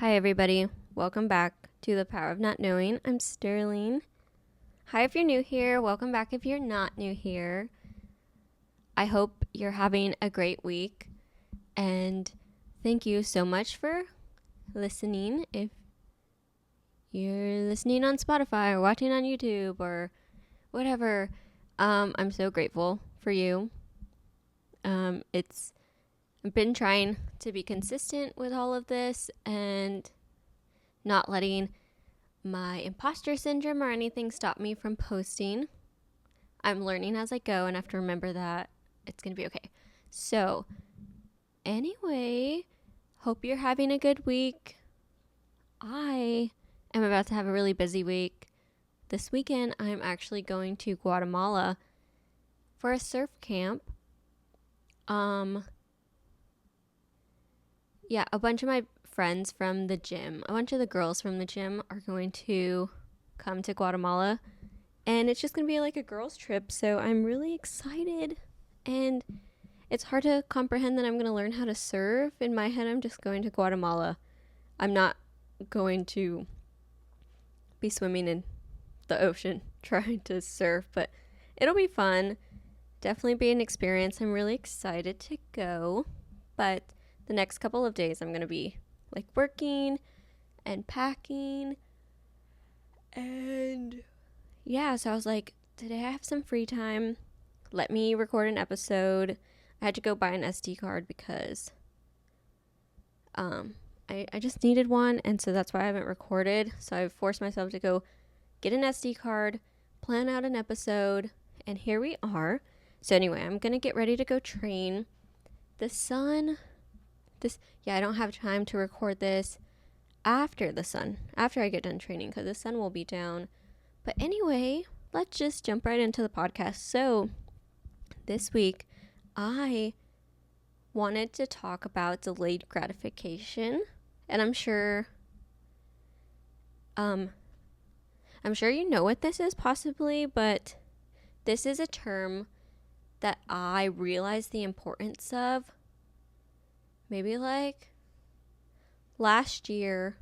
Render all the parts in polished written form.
Hi, everybody. Welcome back to The Power of Not Knowing. I'm Sterling. Hi, if you're new here. Welcome back if you're not new here. I hope you're having a great week. And thank you so much for listening. If you're listening on Spotify or watching on YouTube or whatever, I'm so grateful for you. I've been trying to be consistent with all of this and not letting my imposter syndrome or anything stop me from posting. I'm learning as I go and I have to remember that it's going to be okay. So, anyway, hope you're having a good week. I am about to have a really busy week. This weekend, I'm actually going to Guatemala for a surf camp. A bunch of my friends from the gym, a bunch of the girls from the gym are going to come to Guatemala, and it's just going to be like a girls trip, so I'm really excited. And it's hard to comprehend that I'm going to learn how to surf. In my head, I'm just going to Guatemala. I'm not going to be swimming in the ocean trying to surf, but it'll be fun. Definitely be an experience. I'm really excited to go, but the next couple of days I'm going to be like working and packing. And yeah, so I was like, today I have some free time. Let me record an episode. I had to go buy an SD card because I just needed one, and so that's why I haven't recorded. So I forced myself to go get an SD card, plan out an episode, and here we are. So anyway, I'm going to get ready to go train. I don't have time to record this after I get done training, because the sun will be down. But anyway, let's just jump right into the podcast. So this week, I wanted to talk about delayed gratification, and I'm sure you know what this is possibly, but this is a term that I realized the importance of maybe like last year.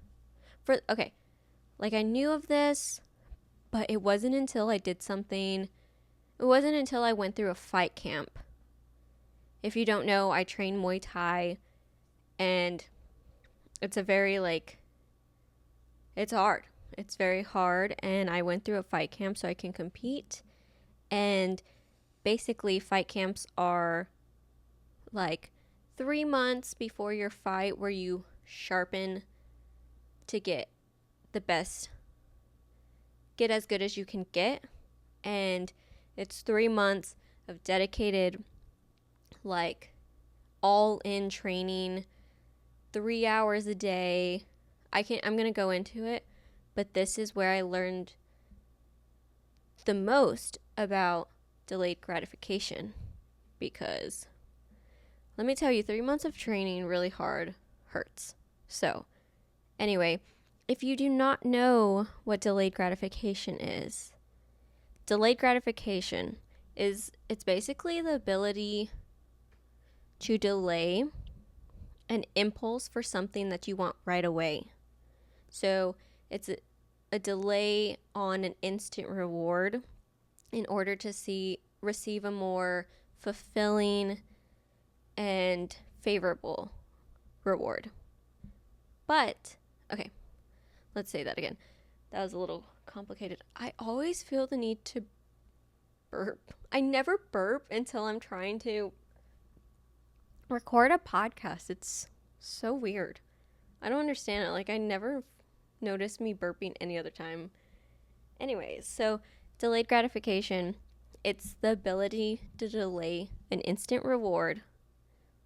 I knew of this, but it wasn't until I did something. It wasn't until I went through a fight camp. If you don't know, I train Muay Thai, and it's it's hard. It's very hard, and I went through a fight camp so I can compete. And basically, fight camps are like 3 months before your fight, where you sharpen to get as good as you can get. And it's 3 months of dedicated, like, all in training, 3 hours a day. I'm gonna go into it, but this is where I learned the most about delayed gratification, because let me tell you, 3 months of training really hard hurts. So anyway, if you do not know what delayed gratification is it's basically the ability to delay an impulse for something that you want right away. So it's a delay on an instant reward in order to receive a more fulfilling and favorable reward. But, okay, let's say that again. That was a little complicated. I always feel the need to burp. I never burp until I'm trying to record a podcast. It's so weird. I don't understand it. Like, I never noticed me burping any other time. Anyways, so delayed gratification, it's the ability to delay an instant reward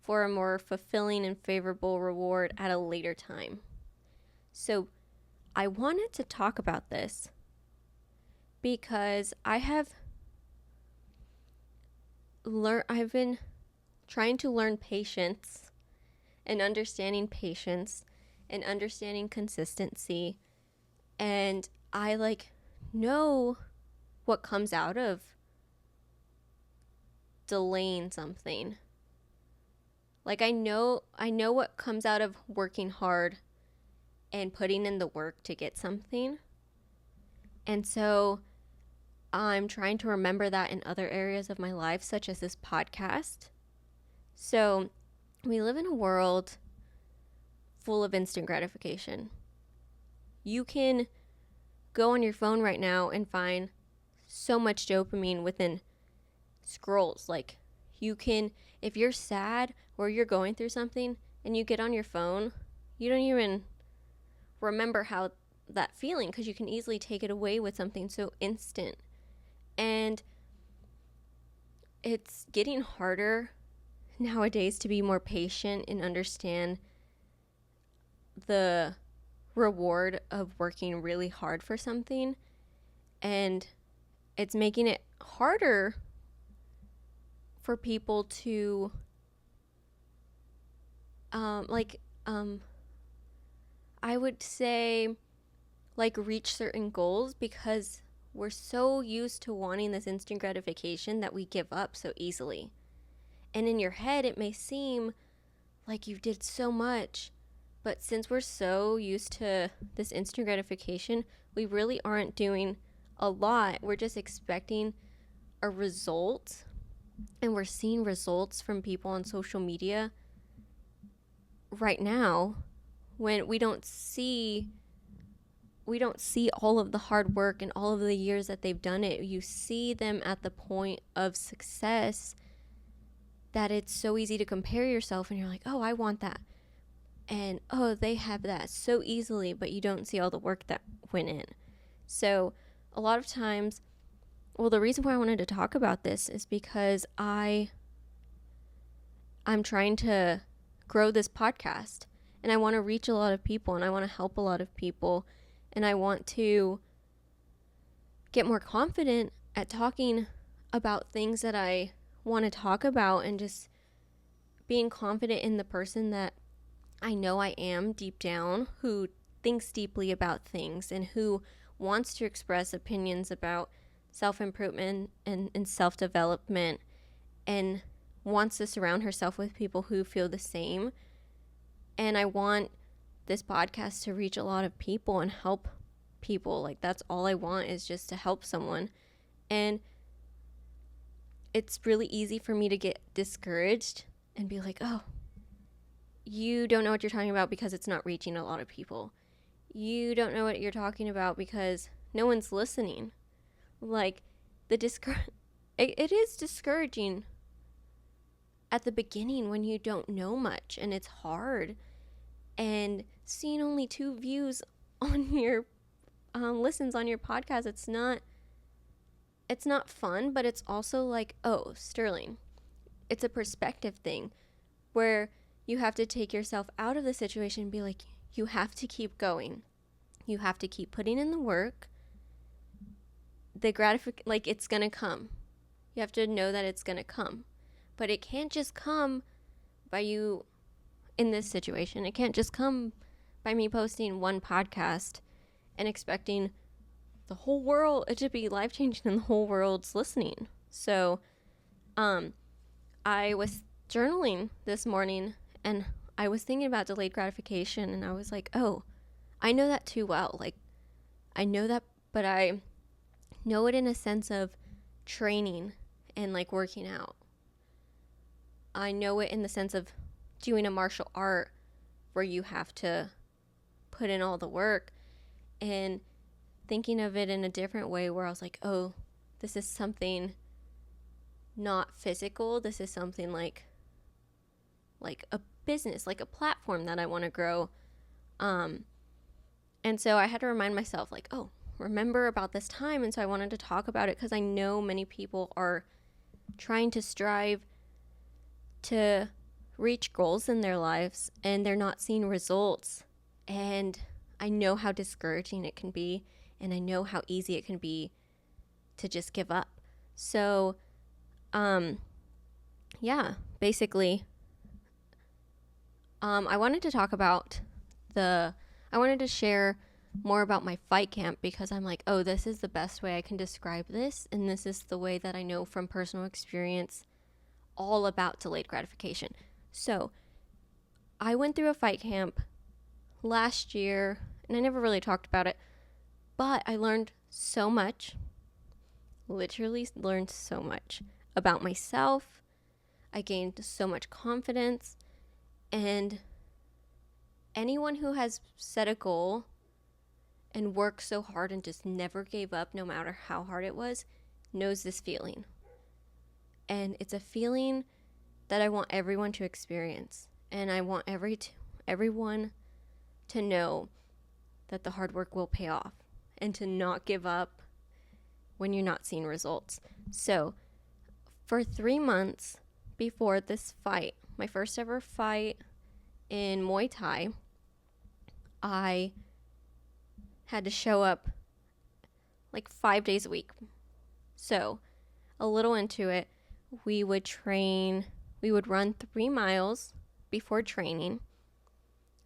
for a more fulfilling and favorable reward at a later time. So I wanted to talk about this because I've been trying to learn patience and understanding consistency, and I know what comes out of delaying something. Like, I know what comes out of working hard and putting in the work to get something. And so I'm trying to remember that in other areas of my life, such as this podcast. So we live in a world full of instant gratification. You can go on your phone right now and find so much dopamine within scrolls. Like, you can, if you're sad or you're going through something and you get on your phone, you don't even remember how that feeling, because you can easily take it away with something so instant. And it's getting harder nowadays to be more patient and understand the reward of working really hard for something. And it's making it harder for people to I would say, like, reach certain goals, because we're so used to wanting this instant gratification that we give up so easily. And in your head, it may seem like you did so much, but since we're so used to this instant gratification, we really aren't doing a lot. We're just expecting a result, and we're seeing results from people on social media right now when we don't see all of the hard work and all of the years that they've done it. You see them at the point of success that it's so easy to compare yourself, and you're like, oh, I want that. And, oh, they have that so easily, but you don't see all the work that went in. So a lot of times, well, the reason why I wanted to talk about this is because I'm trying to grow this podcast, and I want to reach a lot of people, and I want to help a lot of people, and I want to get more confident at talking about things that I want to talk about, and just being confident in the person that I know I am deep down, who thinks deeply about things and who wants to express opinions about self-improvement and self-development, and wants to surround herself with people who feel the same. And I want this podcast to reach a lot of people and help people. Like, that's all I want, is just to help someone. And it's really easy for me to get discouraged and be like, oh, you don't know what you're talking about because it's not reaching a lot of people. You don't know what you're talking about because no one's listening. Like, it is discouraging at the beginning when you don't know much and it's hard. And seeing only 2 views on your listens on your podcast, it's not fun, but it's also like, oh, Sterling, it's a perspective thing where you have to take yourself out of the situation and be like, you have to keep going. You have to keep putting in the work. Like, it's going to come. You have to know that it's going to come. But it can't just come by you in this situation. It can't just come by me posting one podcast and expecting the whole world, it to be life-changing and the whole world's listening. So, I was journaling this morning, and I was thinking about delayed gratification, and I was like, oh, I know that too well. Like, I know that, but I know it in a sense of training and, like, working out. I know it in the sense of doing a martial art where you have to put in all the work, and thinking of it in a different way where I was like, oh, this is something not physical. This is something like a business, like a platform that I want to grow. And so I had to remind myself, like, oh, remember about this time. And so I wanted to talk about it because I know many people are trying to strive to reach goals in their lives, and they're not seeing results. And I know how discouraging it can be, and I know how easy it can be to just give up. So, yeah, basically, I wanted to talk about I wanted to share more about my fight camp, because I'm like, oh, this is the best way I can describe this, and this is the way that I know from personal experience all about delayed gratification. So, I went through a fight camp last year, and I never really talked about it, but I learned so much, literally learned so much about myself. I gained so much confidence, and anyone who has set a goal and worked so hard and just never gave up no matter how hard it was knows this feeling. And it's a feeling that I want everyone to experience. And I want everyone to know that the hard work will pay off and to not give up when you're not seeing results. So for 3 months before this fight, my first ever fight in Muay Thai, I had to show up like 5 days a week. So a little into it, we would run 3 miles before training.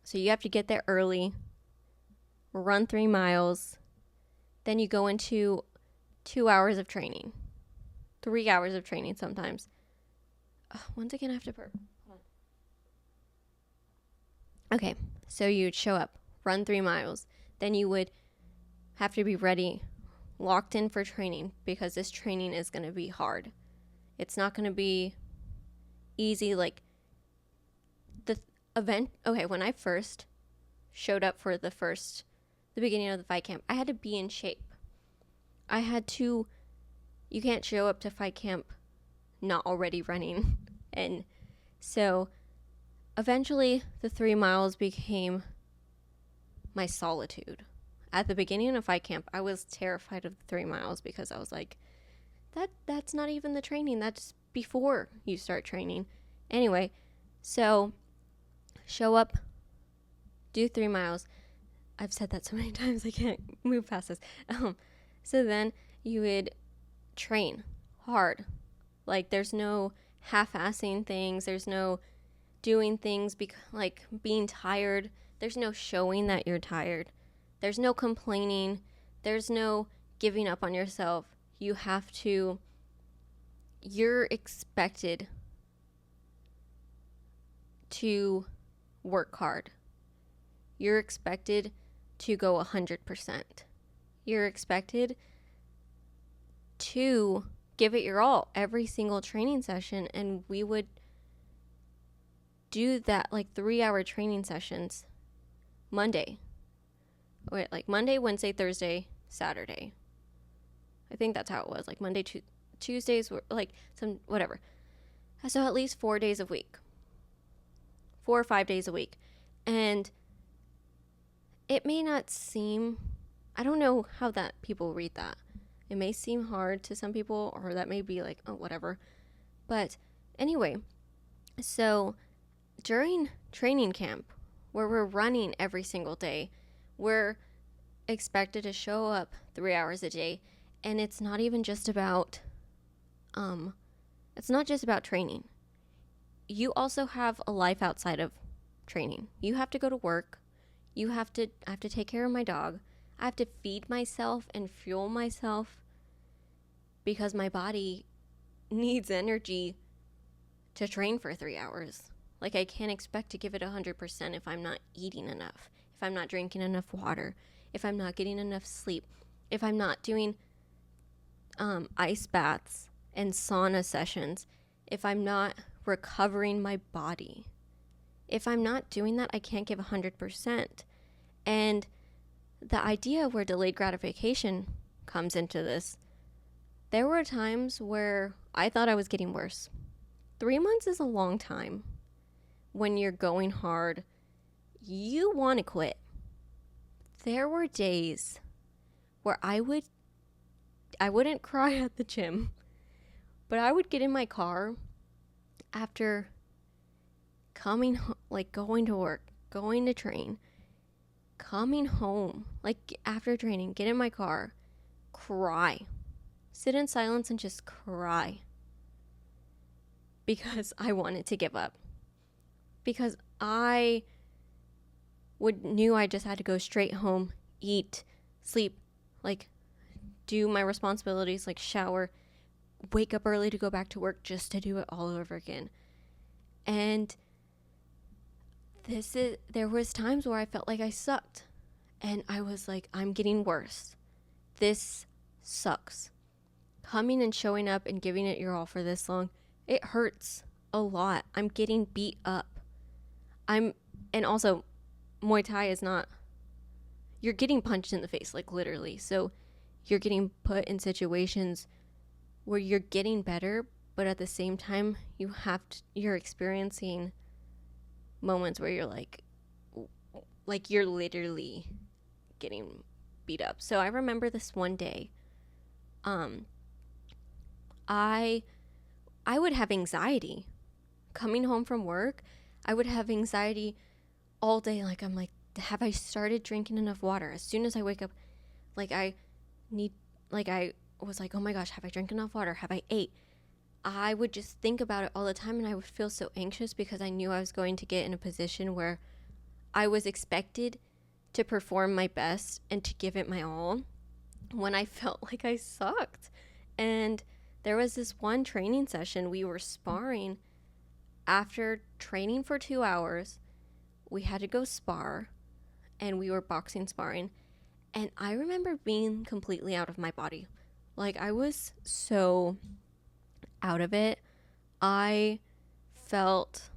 So you have to get there early, run 3 miles, then you go into 2 hours of training, 3 hours of training sometimes. Once again, I have to burp. Okay, so you'd show up, run 3 miles, then you would have to be ready, locked in for training, because this training is going to be hard. It's not going to be easy. Like the event. Okay, when I first showed up for the beginning of the fight camp, I had to be in shape. You can't show up to fight camp not already running. And so eventually the 3 miles became my solitude. At the beginning of fight camp, I was terrified of the 3 miles because I was like, that's not even the training. That's before you start training. Anyway, so show up, do 3 miles. I've said that so many times I can't move past this. So then you would train hard. Like there's no half-assing things. There's no doing things like being tired. There's no showing that you're tired. There's no complaining. There's no giving up on yourself. You're expected to work hard. You're expected to go 100%. You're expected to give it your all every single training session, and we would do that like 3-hour training sessions Monday, Wednesday, Thursday, Saturday. I think that's how it was. Like Monday, Tuesdays were like some whatever. So at least 4 days a week, 4 or 5 days a week. And it may not seem, I don't know how that people read that. It may seem hard to some people, or that may be like, oh, whatever. But anyway, so during training camp, where we're running every single day, we're expected to show up 3 hours a day. And it's not even just about, it's not just about training. You also have a life outside of training. You have to go to work. I have to take care of my dog. I have to feed myself and fuel myself because my body needs energy to train for 3 hours. Like I can't expect to give it 100% if I'm not eating enough, if I'm not drinking enough water, if I'm not getting enough sleep, if I'm not doing ice baths and sauna sessions, if I'm not recovering my body. If I'm not doing that, I can't give 100%. And the idea where delayed gratification comes into this, there were times where I thought I was getting worse. 3 months is a long time. When you're going hard, you want to quit. There were days where I wouldn't cry at the gym, but I would get in my car after going to work, going to train, coming home, like after training, get in my car, cry, sit in silence and just cry because I wanted to give up, because I knew I just had to go straight home, eat, sleep, like do my responsibilities, like shower, wake up early to go back to work just to do it all over again. And there was times where I felt like I sucked, and I was like, I'm getting worse. This sucks. Coming and showing up and giving it your all for this long, it hurts a lot. I'm getting beat up. And also, Muay Thai is not, you're getting punched in the face, like literally. So you're getting put in situations where you're getting better, but at the same time, you're experiencing moments where you're like you're literally getting beat up. So I remember this one day, I would have anxiety coming home from work. I would have anxiety all day. Like, I'm like, have I started drinking enough water? As soon as I wake up, I was like, oh my gosh, have I drank enough water? Have I ate? I would just think about it all the time, and I would feel so anxious because I knew I was going to get in a position where I was expected to perform my best and to give it my all when I felt like I sucked. And there was this one training session, we were sparring. After training for 2 hours, we had to go spar, and we were boxing sparring. And I remember being completely out of my body. Like, I was so out of it. I felt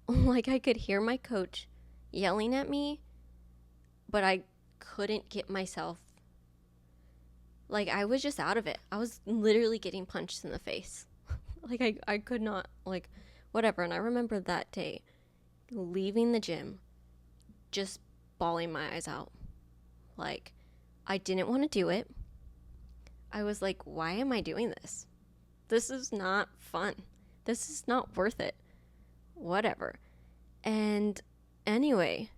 like I could hear my coach yelling at me, but I couldn't get myself. Like, I was just out of it. I was literally getting punched in the face. Like, I could not, like, whatever. And I remember that day leaving the gym, just bawling my eyes out. Like, I didn't want to do it. I was like, why am I doing this? This is not fun. This is not worth it. Whatever. And anyway,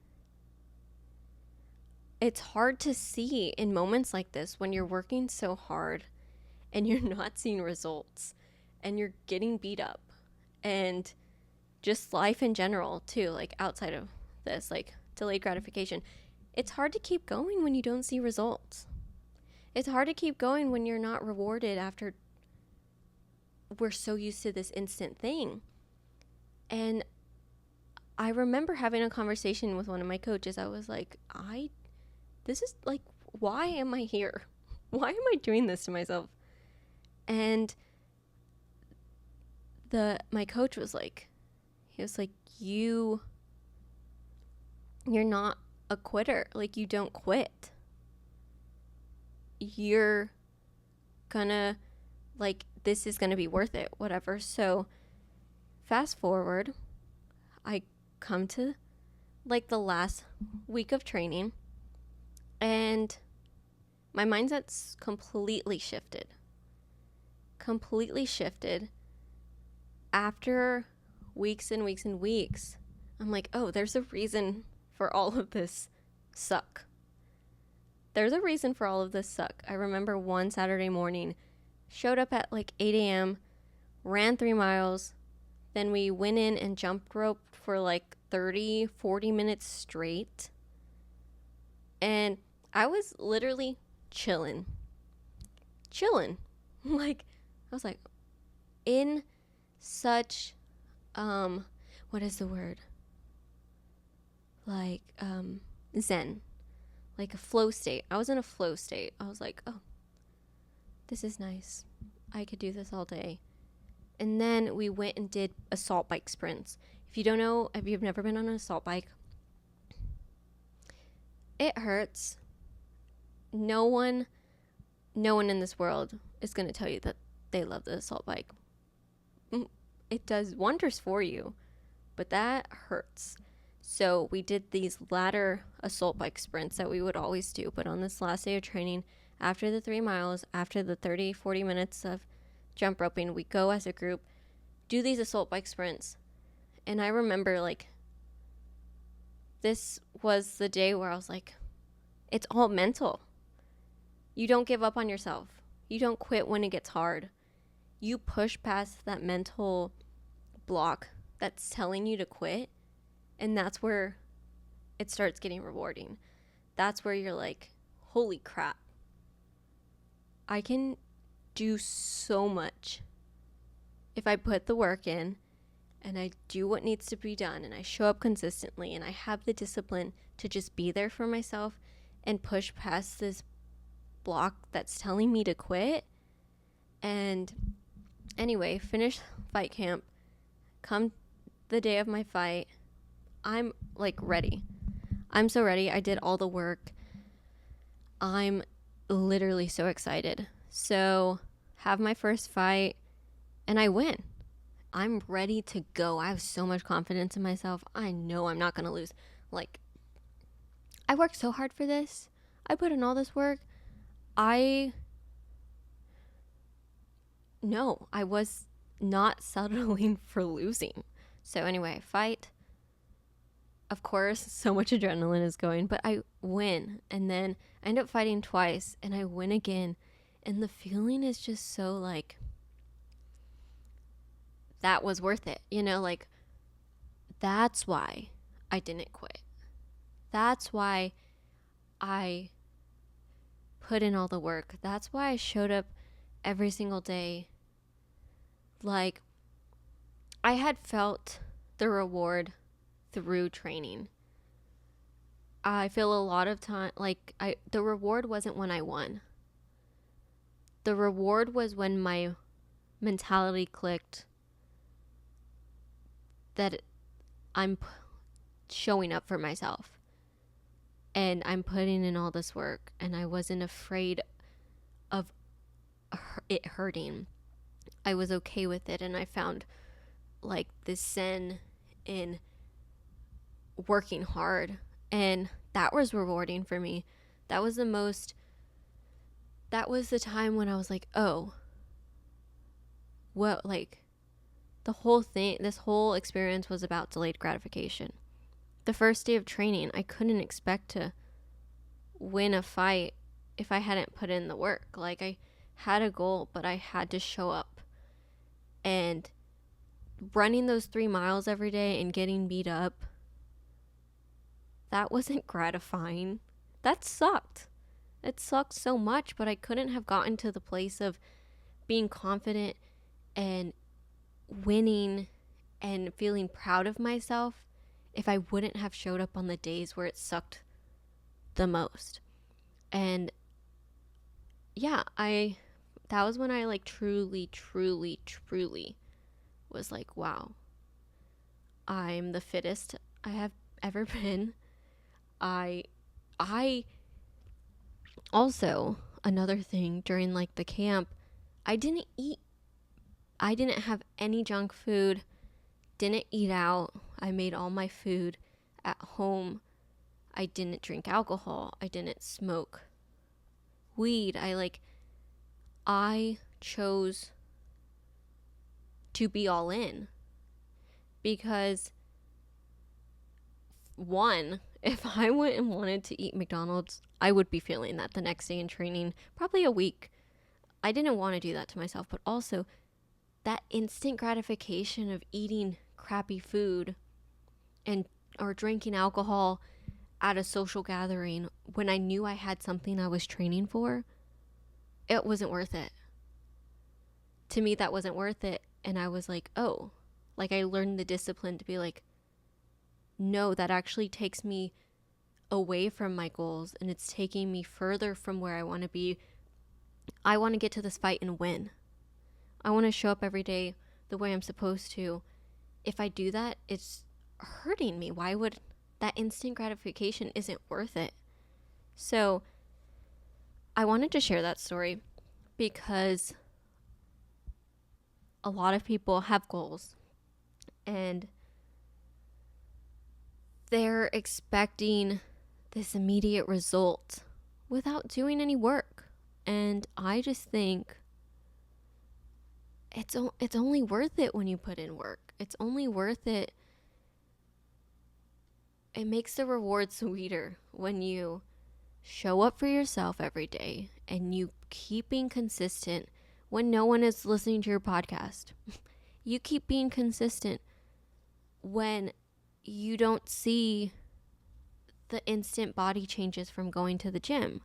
it's hard to see in moments like this when you're working so hard and you're not seeing results and you're getting beat up, and just life in general too, like outside of this, like delayed gratification. It's hard to keep going when you don't see results. It's hard to keep going when you're not rewarded after we're so used to this instant thing. And I remember having a conversation with one of my coaches. I was like, this is like, why am I here? Why am I doing this to myself? And my coach was like, you're not a quitter. Like, you don't quit. You're gonna, like, this is gonna be worth it, whatever. So fast forward, I come to like the last week of training, and my mindset's completely shifted. After weeks and weeks and weeks, I'm like, oh, there's a reason for all of this suck. I remember one Saturday morning, showed up at like 8 a.m., ran 3 miles, then we went in and jump roped for like 30, 40 minutes straight. And I was literally chilling. Like, I was like, in such, what is the word? Like, zen. Like a flow state. I was in a flow state. I was like, oh, this is nice. I could do this all day. And then we went and did assault bike sprints. If you don't know, if you've never been on an assault bike, it hurts. No one in this world is going to tell you that they love the assault bike. It does wonders for you, but that hurts. So we did these ladder assault bike sprints that we would always do. But on this last day of training, after the 3 miles, after the 30, 40 minutes of jump roping, we go as a group, do these assault bike sprints. And I remember, like, this was the day where I was like, it's all mental. You don't give up on yourself. You don't quit when it gets hard. You push past that mental block that's telling you to quit, and that's where it starts getting rewarding. That's where you're like, holy crap. I can do so much if I put the work in, and I do what needs to be done, and I show up consistently, and I have the discipline to just be there for myself and push past this block that's telling me to quit. And anyway, finish fight camp. Come the day of my fight, I'm like ready. I'm so ready. I did all the work. I'm literally so excited. So, have my first fight, and I win. I'm ready to go. I have so much confidence in myself. I know I'm not going to lose. Like, I worked so hard for this. I put in all this work. I was not settling for losing. So anyway, I fight. Of course, so much adrenaline is going, but I win. And then I end up fighting twice, and I win again. And the feeling is just so like, that was worth it. You know, like, that's why I didn't quit. That's why I put in all the work. That's why I showed up every single day. Like, I had felt the reward through training. I feel a lot of time, like, the reward wasn't when I won. The reward was when my mentality clicked that I'm showing up for myself. And I'm putting in all this work, and I wasn't afraid of it hurting. I was okay with it, and I found like this zen in working hard, and that was rewarding for me. That was the time when I was like, oh, well, like, this whole experience was about delayed gratification. The first day of training, I couldn't expect to win a fight if I hadn't put in the work. Like, I had a goal, but I had to show up. And running those 3 miles every day and getting beat up, that wasn't gratifying. That sucked. It sucked so much, but I couldn't have gotten to the place of being confident and winning and feeling proud of myself if I wouldn't have showed up on the days where it sucked the most. And yeah, that was when I like truly was like, wow, I'm the fittest I have ever been. I also, another thing during like the camp, I didn't have any junk food, didn't eat out. I made all my food at home. I didn't drink alcohol. I didn't smoke weed. I chose to be all in because, one, if I went and wanted to eat McDonald's, I would be feeling that the next day in training, probably a week. I didn't want to do that to myself, but also that instant gratification of eating crappy food or drinking alcohol at a social gathering when I knew I had something I was training for, it wasn't worth it. To me, that wasn't worth it. And I was like, oh, like I learned the discipline to be like, no, that actually takes me away from my goals, and it's taking me further from where I want to be. I want to get to this fight and win. I want to show up every day the way I'm supposed to. If I do that, it's hurting me. Why would that instant gratification isn't worth it? So I wanted to share that story because a lot of people have goals and they're expecting this immediate result without doing any work. And I just think it's only worth it when you put in work. It's only worth it. It makes the reward sweeter when you show up for yourself every day and you keep being consistent when no one is listening to your podcast. You keep being consistent when you don't see the instant body changes from going to the gym.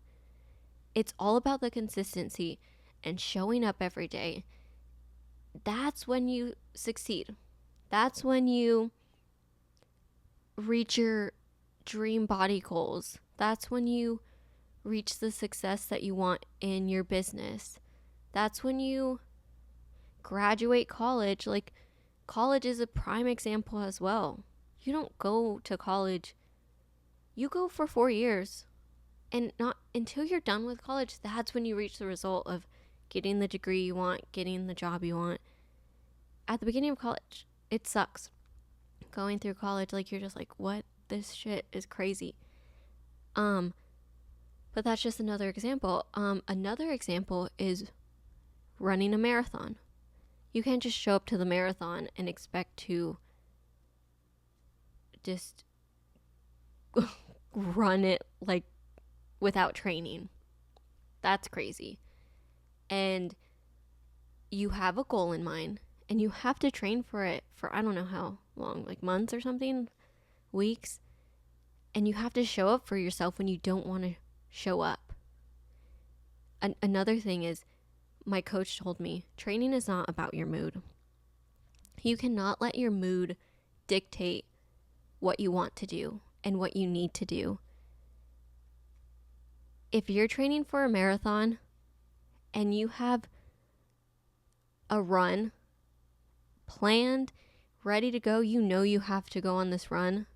It's all about the consistency and showing up every day. That's when you succeed. That's when you reach your dream body goals. That's when you reach the success that you want in your business. That's when you graduate college. Like, college is a prime example as well. You don't go to college, you go for 4 years. And not until you're done with college, that's when you reach the result of getting the degree you want, getting the job you want. At the beginning of college, it sucks. Going through college, like, you're just like, what? This shit is crazy. But that's just another example. Another example is running a marathon. You can't just show up to the marathon and expect to just run it like without training. That's crazy. And you have a goal in mind, and you have to train for it for I don't know how long, like months or something, weeks. And you have to show up for yourself when you don't want to show up. Another thing is, my coach told me, training is not about your mood. You cannot let your mood dictate what you want to do and what you need to do. If you're training for a marathon and you have a run planned, ready to go, you know you have to go on this run.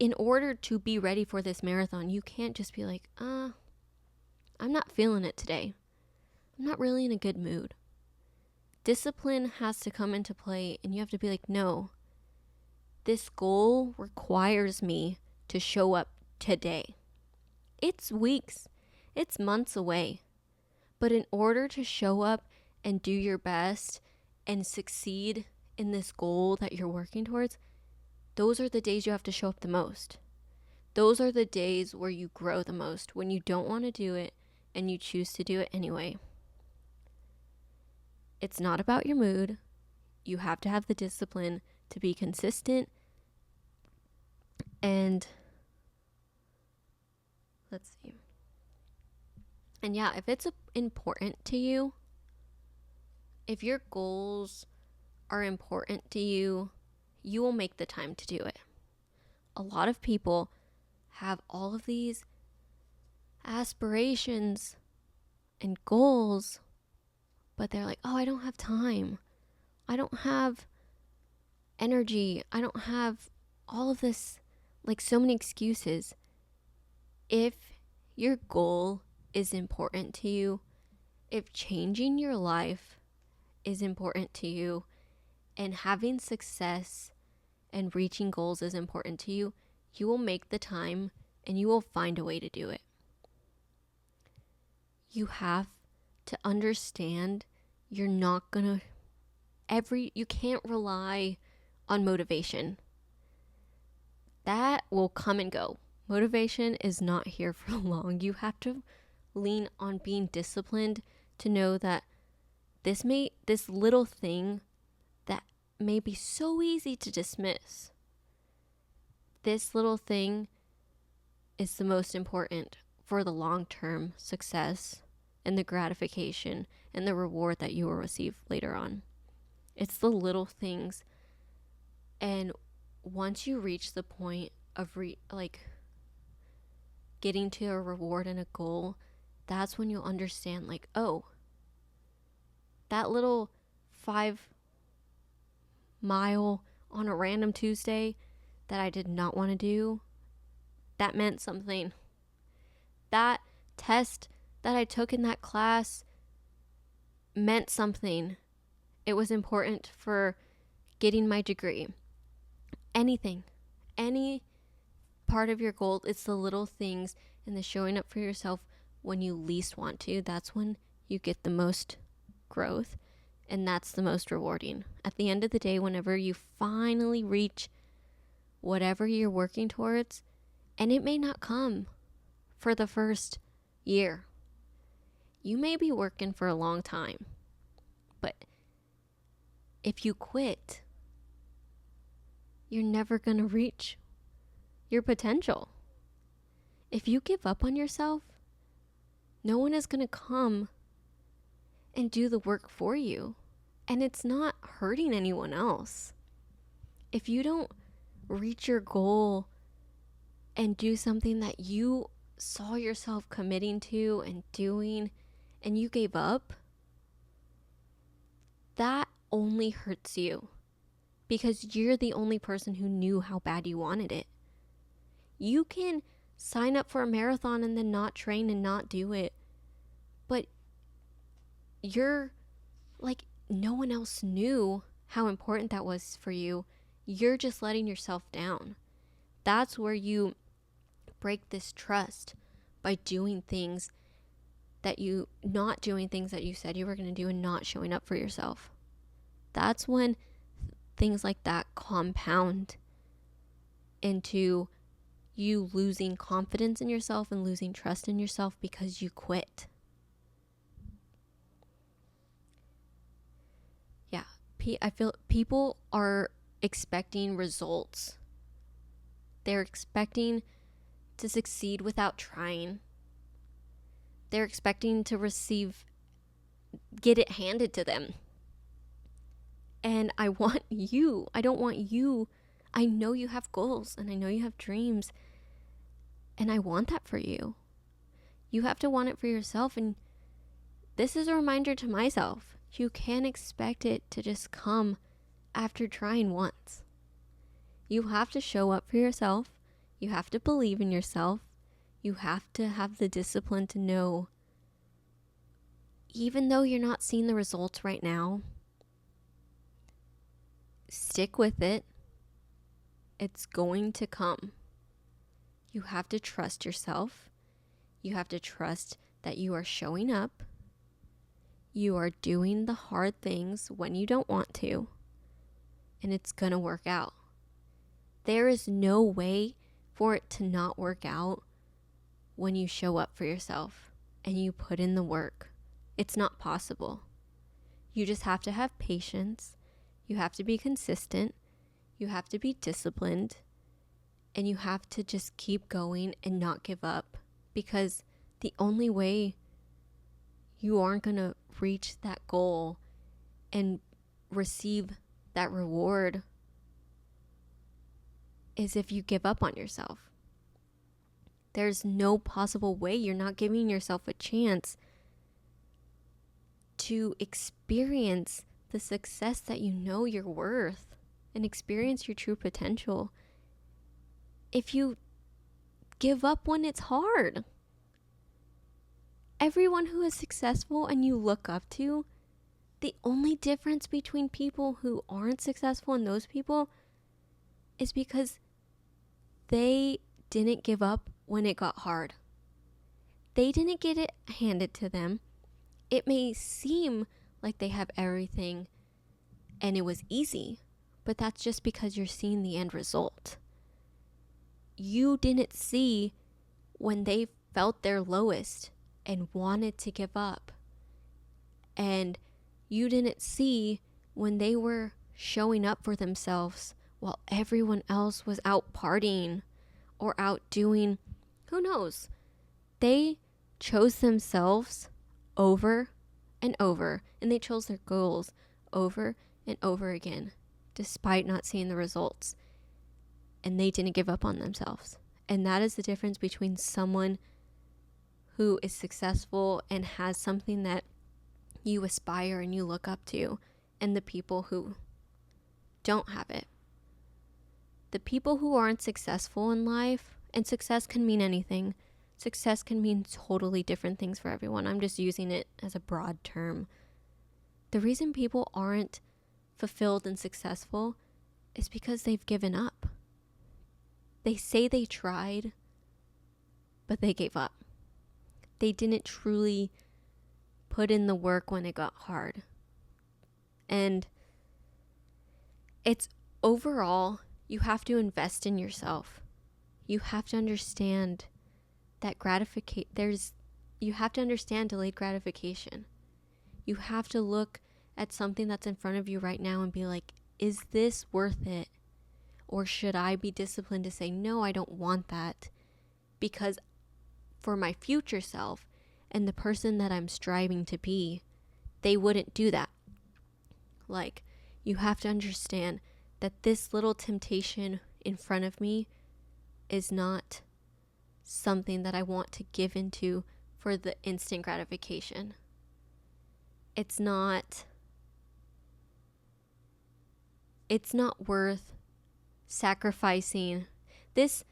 In order to be ready for this marathon, you can't just be like, I'm not feeling it today. I'm not really in a good mood. Discipline has to come into play, and you have to be like, no, this goal requires me to show up today. It's weeks, it's months away. But in order to show up and do your best and succeed in this goal that you're working towards, those are the days you have to show up the most. Those are the days where you grow the most, when you don't want to do it and you choose to do it anyway. It's not about your mood. You have to have the discipline to be consistent. And let's see. And yeah, if it's important to you, if your goals are important to you, you will make the time to do it. A lot of people have all of these aspirations and goals, but they're like, oh, I don't have time. I don't have energy. I don't have all of this, like so many excuses. If your goal is important to you, if changing your life is important to you, and having success and reaching goals is important to you, you will make the time and you will find a way to do it. You have to understand you're not gonna you can't rely on motivation. That will come and go. Motivation is not here for long. You have to lean on being disciplined to know that this little thing that may be so easy to dismiss, this little thing is the most important for the long-term success and the gratification and the reward that you will receive later on. It's the little things. And once you reach the point of getting to a reward and a goal, that's when you'll understand, like, oh, that little 5 mile on a random Tuesday that I did not want to do, that meant something. That test that I took in that class meant something. It was important for getting my degree. Anything, any part of your goal, it's the little things and the showing up for yourself when you least want to. That's when you get the most growth, and that's the most rewarding. At the end of the day, whenever you finally reach whatever you're working towards, and it may not come for the first year. You may be working for a long time, but if you quit, you're never going to reach your potential. If you give up on yourself, no one is going to come and do the work for you. And it's not hurting anyone else. If you don't reach your goal and do something that you saw yourself committing to and doing and you gave up, that only hurts you because you're the only person who knew how bad you wanted it. You can sign up for a marathon and then not train and not do it, but you're like, no one else knew how important that was for you. You're just letting yourself down. That's where you break this trust, by doing things that you, not doing things that you said you were going to do and not showing up for yourself. That's when things like that compound into you losing confidence in yourself and losing trust in yourself because you quit. Yeah, I feel people are expecting results. They're expecting to succeed without trying. They're expecting to get it handed to them. And I don't want you. I know you have goals and I know you have dreams. And I want that for you. You have to want it for yourself. And this is a reminder to myself. You can't expect it to just come after trying once. You have to show up for yourself. You have to believe in yourself. You have to have the discipline to know, even though you're not seeing the results right now, stick with it. It's going to come. You have to trust yourself. You have to trust that you are showing up. You are doing the hard things when you don't want to. And it's going to work out. There is no way for it to not work out when you show up for yourself and you put in the work. It's not possible. You just have to have patience. You have to be consistent. You have to be disciplined. And you have to just keep going and not give up. Because the only way you aren't going to reach that goal and receive that reward is if you give up on yourself. There's no possible way. You're not giving yourself a chance to experience the success that you know you're worth and experience your true potential if you give up when it's hard. Everyone who is successful and you look up to, the only difference between people who aren't successful and those people is because they didn't give up when it got hard. They didn't get it handed to them. It may seem like they have everything and it was easy, but that's just because you're seeing the end result. You didn't see when they felt their lowest and wanted to give up. And you didn't see when they were showing up for themselves while everyone else was out partying or out doing, who knows? They chose themselves over and over, and they chose their goals over and over again, despite not seeing the results. And they didn't give up on themselves. And that is the difference between someone who is successful and has something that you aspire and you look up to, and the people who don't have it. The people who aren't successful in life, and success can mean anything. Success can mean totally different things for everyone. I'm just using it as a broad term. The reason people aren't fulfilled and successful is because they've given up. They say they tried, but they gave up. They didn't truly put in the work when it got hard. And it's overall, you have to invest in yourself. You have to understand that you have to understand delayed gratification. You have to look at something that's in front of you right now and be like, is this worth it? Or should I be disciplined to say, no, I don't want that? Because for my future self and the person that I'm striving to be, they wouldn't do that. Like, you have to understand that this little temptation in front of me is not something that I want to give into for the instant gratification. It's not worth sacrificing. This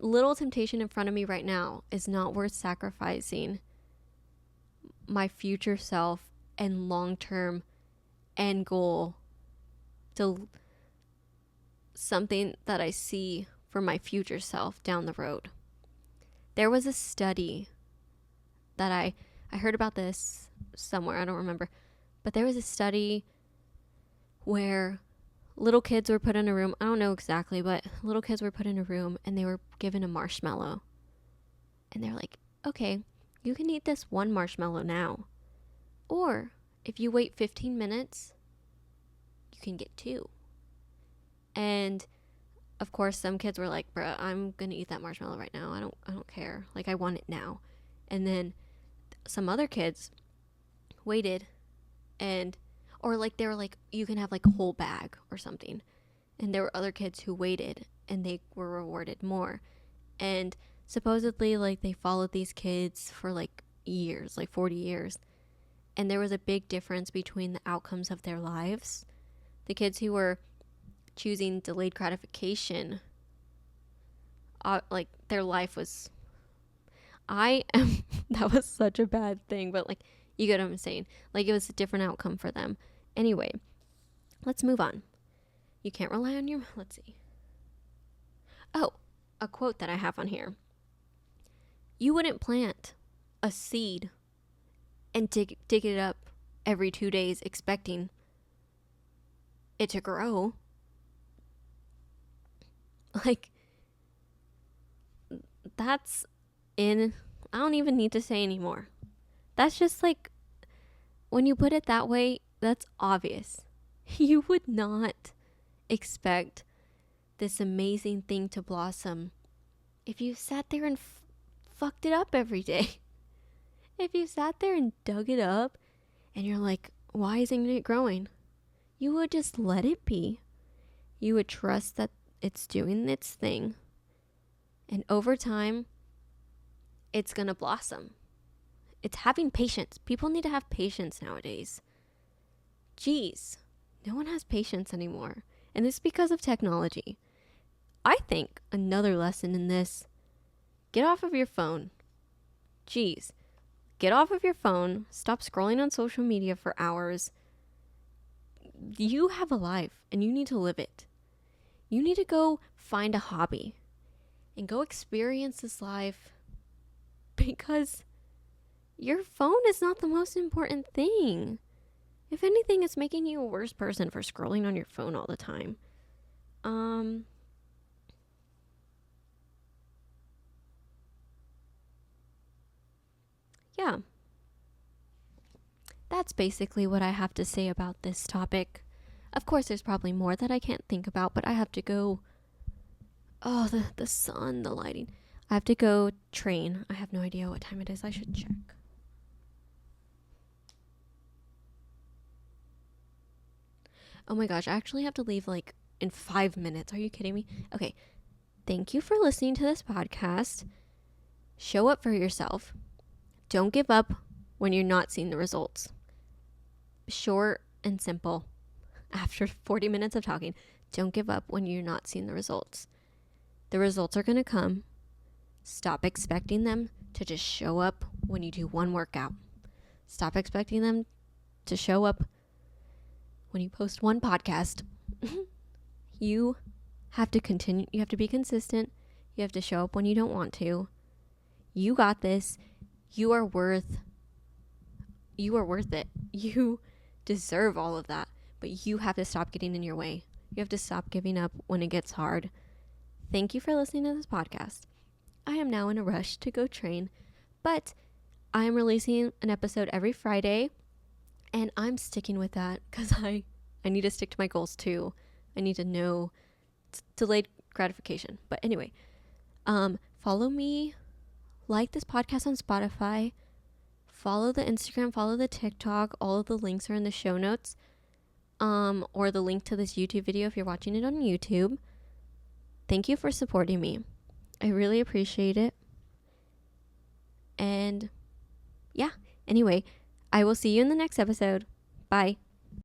little temptation in front of me right now is not worth sacrificing my future self and long-term end goal to something that I see for my future self down the road. There was a study that I heard about this somewhere, I don't remember, but there was a study where little kids were put in a room. I don't know exactly, but little kids were put in a room and they were given a marshmallow. And they're like, okay, you can eat this one marshmallow now. Or if you wait 15 minutes, you can get 2. And of course, some kids were like, bruh, I'm going to eat that marshmallow right now. I don't care. Like, I want it now. And then some other kids waited or like they were like, you can have like a whole bag or something. And there were other kids who waited and they were rewarded more. And supposedly like they followed these kids for like years, like 40 years. And there was a big difference between the outcomes of their lives. The kids who were choosing delayed gratification, like their life was, that was such a bad thing, but like, you get what I'm saying? Like, it was a different outcome for them. Anyway, let's move on. You can't rely on your, let's see. Oh, a quote that I have on here. You wouldn't plant a seed and dig it up every 2 days expecting it to grow. Like, that's I don't even need to say anymore. That's just like, when you put it that way, that's obvious. You would not expect this amazing thing to blossom if you sat there and fucked it up every day. If you sat there and dug it up and you're like, why isn't it growing? You would just let it be. You would trust that it's doing its thing. And over time, it's going to blossom. It's having patience. People need to have patience nowadays. Jeez, no one has patience anymore. And it's because of technology. I think another lesson in this, get off of your phone. Jeez, get off of your phone. Stop scrolling on social media for hours. You have a life and you need to live it. You need to go find a hobby and go experience this life, because your phone is not the most important thing. If anything, it's making you a worse person for scrolling on your phone all the time. Yeah. That's basically what I have to say about this topic. Of course, there's probably more that I can't think about, but I have to go. Oh, the sun, the lighting. I have to go train. I have no idea what time it is. I should check. Oh my gosh, I actually have to leave like in 5 minutes. Are you kidding me? Okay. Thank you for listening to this podcast. Show up for yourself. Don't give up when you're not seeing the results. Short and simple. After 40 minutes of talking, don't give up when you're not seeing the results. The results are going to come. Stop expecting them to just show up when you do one workout. Stop expecting them to show up when you post one podcast. You have to continue. You have to be consistent. You have to show up when you don't want to. You got this. You are worth it. You deserve all of that. But you have to stop getting in your way. You have to stop giving up when it gets hard. Thank you for listening to this podcast. I am now in a rush to go train, but I am releasing an episode every Friday, and I'm sticking with that because I need to stick to my goals too. I need to know delayed gratification. But anyway, follow me, like this podcast on Spotify, follow the Instagram, follow the TikTok. All of the links are in the show notes. or the link to this YouTube video if you're watching it on YouTube. Thank you for supporting me. I really appreciate it. And yeah, anyway, I will see you in the next episode. Bye.